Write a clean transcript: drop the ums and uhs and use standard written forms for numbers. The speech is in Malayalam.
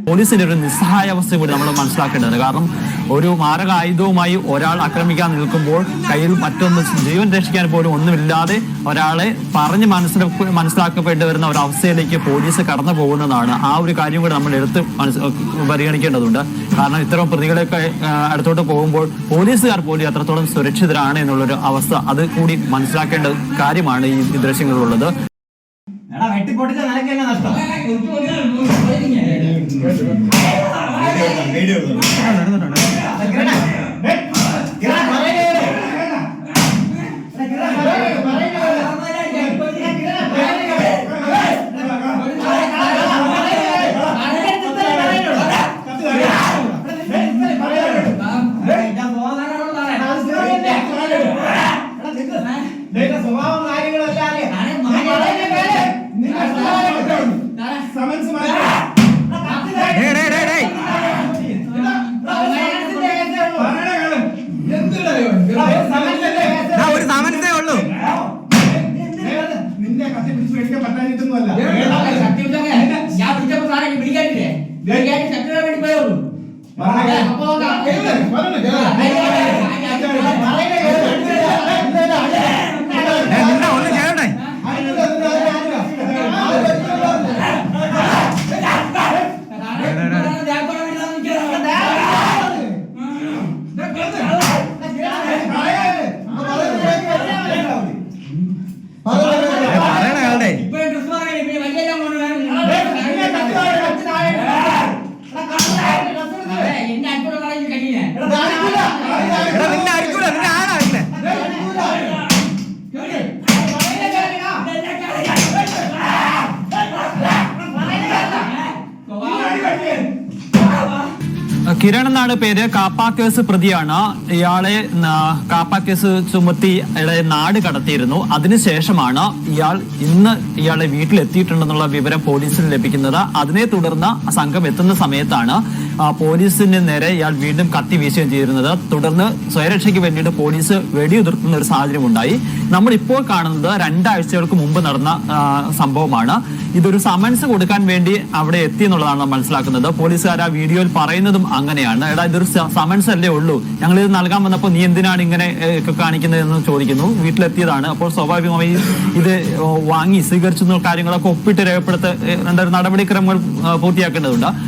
പോലീസിന്റെ ഒരു നിസ്സഹായാവസ്ഥ കൂടി നമ്മൾ മനസ്സിലാക്കേണ്ടത്. കാരണം ഒരു മാരകായുധവുമായി ഒരാൾ ആക്രമിക്കാൻ നിൽക്കുമ്പോൾ കയ്യിൽ മറ്റൊന്ന് ജീവൻ രക്ഷിക്കാൻ പോലും ഒന്നുമില്ലാതെ ഒരാളെ പറഞ്ഞ് മനസ്സിലാക്കപ്പെട്ട് വരുന്ന ഒരവസ്ഥയിലേക്ക് പോലീസ് കടന്നു പോകുന്നതാണ്. ആ ഒരു കാര്യം കൂടി നമ്മൾ എടുത്ത് പരിഗണിക്കേണ്ടതുണ്ട്. കാരണം ഇത്തരം പ്രതികളെയൊക്കെ അടുത്തോട്ട് പോകുമ്പോൾ പോലീസുകാർ പോലും എത്രത്തോളം സുരക്ഷിതരാണ് എന്നുള്ളൊരു അവസ്ഥ അത് കൂടി മനസ്സിലാക്കേണ്ട കാര്യമാണ് ഈ ദൃശ്യങ്ങളിലുള്ളത്. കിരൺ എന്നാണ് പേര്. കാപ്പ കേസ് പ്രതിയാണ്. ഇയാളെ കാപ്പ കേസ് ചുമത്തി ഇയാളെ നാട് കടത്തിയിരുന്നു. അതിനുശേഷമാണ് ഇയാളെ വീട്ടിലെത്തിയിട്ടുണ്ടെന്നുള്ള വിവരം പോലീസിന് ലഭിക്കുന്നത്. അതിനെ തുടർന്ന് സംഘം എത്തുന്ന സമയത്താണ് പോലീസിന് നേരെ ഇയാൾ വീണ്ടും കത്തി വീശുകയും ചെയ്തിരുന്നത്. തുടർന്ന് സ്വയരക്ഷയ്ക്ക് വേണ്ടിയിട്ട് പോലീസ് വെടിയുതിർക്കുന്ന ഒരു സാഹചര്യം ഉണ്ടായി. നമ്മളിപ്പോൾ കാണുന്നത് 2 ആഴ്ചകൾക്ക് മുമ്പ് നടന്ന സംഭവമാണ്. ഇതൊരു സമൻസ് കൊടുക്കാൻ വേണ്ടി അവിടെ എത്തി എന്നുള്ളതാണ് മനസ്സിലാക്കുന്നത്. പോലീസുകാർ ആ വീഡിയോയിൽ പറയുന്നതും അങ്ങനെയാണ്. എടാ, ഇതൊരു സമൻസ് അല്ലേ ഉള്ളൂ, ഞങ്ങൾ ഇത് നൽകാൻ വന്നപ്പോൾ നീ എന്തിനാണ് ഇങ്ങനെ കാണിക്കുന്നത് എന്ന് ചോദിക്കുന്നു. വീട്ടിലെത്തിയതാണ്. അപ്പോൾ സ്വാഭാവികമായി ഇത് വാങ്ങി സ്വീകരിച്ചു കാര്യങ്ങളൊക്കെ ഒപ്പിട്ട് രേഖപ്പെടുത്ത നടപടിക്രമങ്ങൾ പൂർത്തിയാക്കേണ്ടതുണ്ട്.